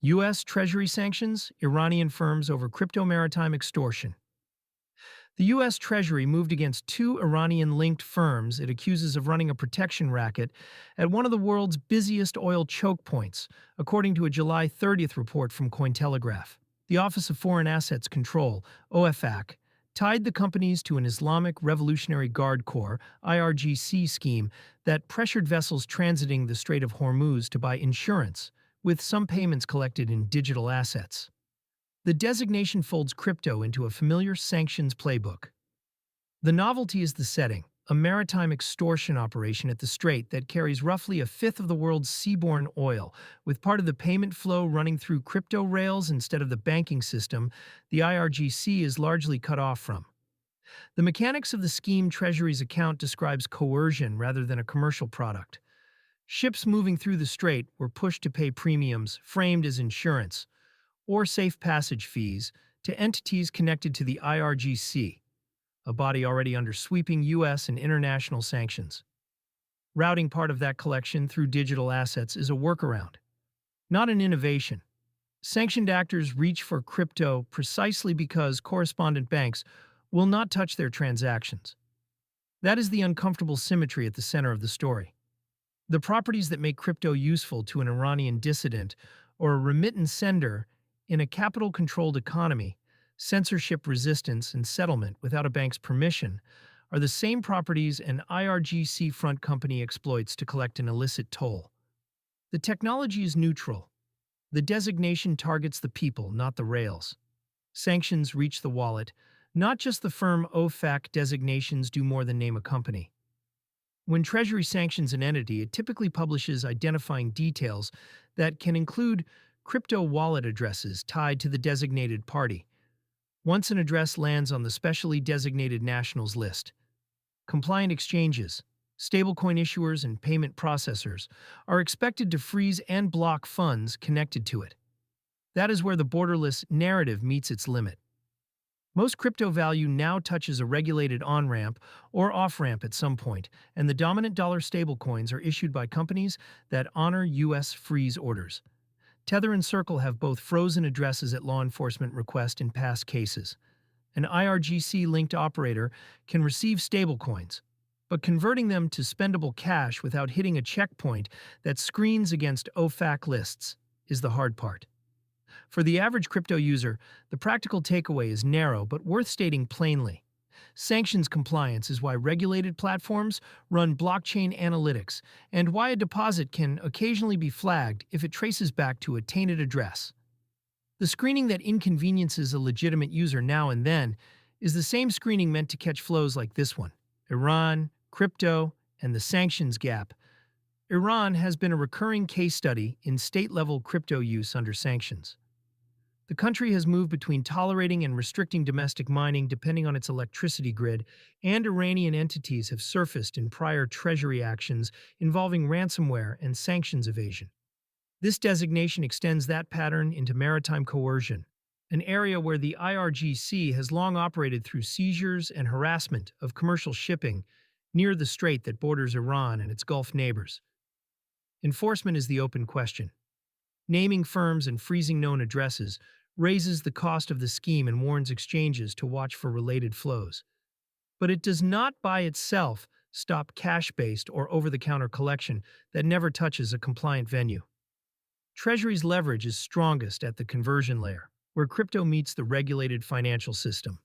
U.S. Treasury sanctions Iranian firms over crypto maritime extortion. The U.S. Treasury moved against two Iranian-linked firms it accuses of running a protection racket at one of the world's busiest oil choke points, according to a July 30th report from Cointelegraph. The Office of Foreign Assets Control, OFAC, tied the companies to an Islamic Revolutionary Guard Corps (IRGC) scheme that pressured vessels transiting the Strait of Hormuz to buy insurance, with some payments collected in digital assets. The designation folds crypto into a familiar sanctions playbook. The novelty is the setting, a maritime extortion operation at the strait that carries roughly a fifth of the world's seaborne oil, with part of the payment flow running through crypto rails instead of the banking system the IRGC is largely cut off from. The mechanics of the scheme Treasury's account describes coercion rather than a commercial product. Ships moving through the strait were pushed to pay premiums, framed as insurance, or safe passage fees, to entities connected to the IRGC, a body already under sweeping U.S. and international sanctions. Routing part of that collection through digital assets is a workaround, not an innovation. Sanctioned actors reach for crypto precisely because correspondent banks will not touch their transactions. That is the uncomfortable symmetry at the center of the story. The properties that make crypto useful to an Iranian dissident or a remittance sender in a capital-controlled economy, censorship resistance and settlement without a bank's permission, are the same properties an IRGC front company exploits to collect an illicit toll. The technology is neutral. The designation targets the people, not the rails. Sanctions reach the wallet. Not just the firm. OFAC designations do more than name a company. When Treasury sanctions an entity, it typically publishes identifying details that can include crypto wallet addresses tied to the designated party. Once an address lands on the specially designated nationals list, compliant exchanges, stablecoin issuers, and payment processors are expected to freeze and block funds connected to it. That is where the borderless narrative meets its limit. Most crypto value now touches a regulated on-ramp or off-ramp at some point, and the dominant dollar stablecoins are issued by companies that honor U.S. freeze orders. Tether and Circle have both frozen addresses at law enforcement request in past cases. An IRGC-linked operator can receive stablecoins, but converting them to spendable cash without hitting a checkpoint that screens against OFAC lists is the hard part. For the average crypto user, the practical takeaway is narrow but worth stating plainly. Sanctions compliance is why regulated platforms run blockchain analytics and why a deposit can occasionally be flagged if it traces back to a tainted address. The screening that inconveniences a legitimate user now and then is the same screening meant to catch flows like this one: Iran, crypto, and the sanctions gap. Iran has been a recurring case study in state-level crypto use under sanctions. The country has moved between tolerating and restricting domestic mining depending on its electricity grid, and Iranian entities have surfaced in prior Treasury actions involving ransomware and sanctions evasion. This designation extends that pattern into maritime coercion, an area where the IRGC has long operated through seizures and harassment of commercial shipping near the strait that borders Iran and its Gulf neighbors. Enforcement is the open question. Naming firms and freezing known addresses raises the cost of the scheme and warns exchanges to watch for related flows. But it does not by itself stop cash-based or over-the-counter collection that never touches a compliant venue. Treasury's leverage is strongest at the conversion layer, where crypto meets the regulated financial system.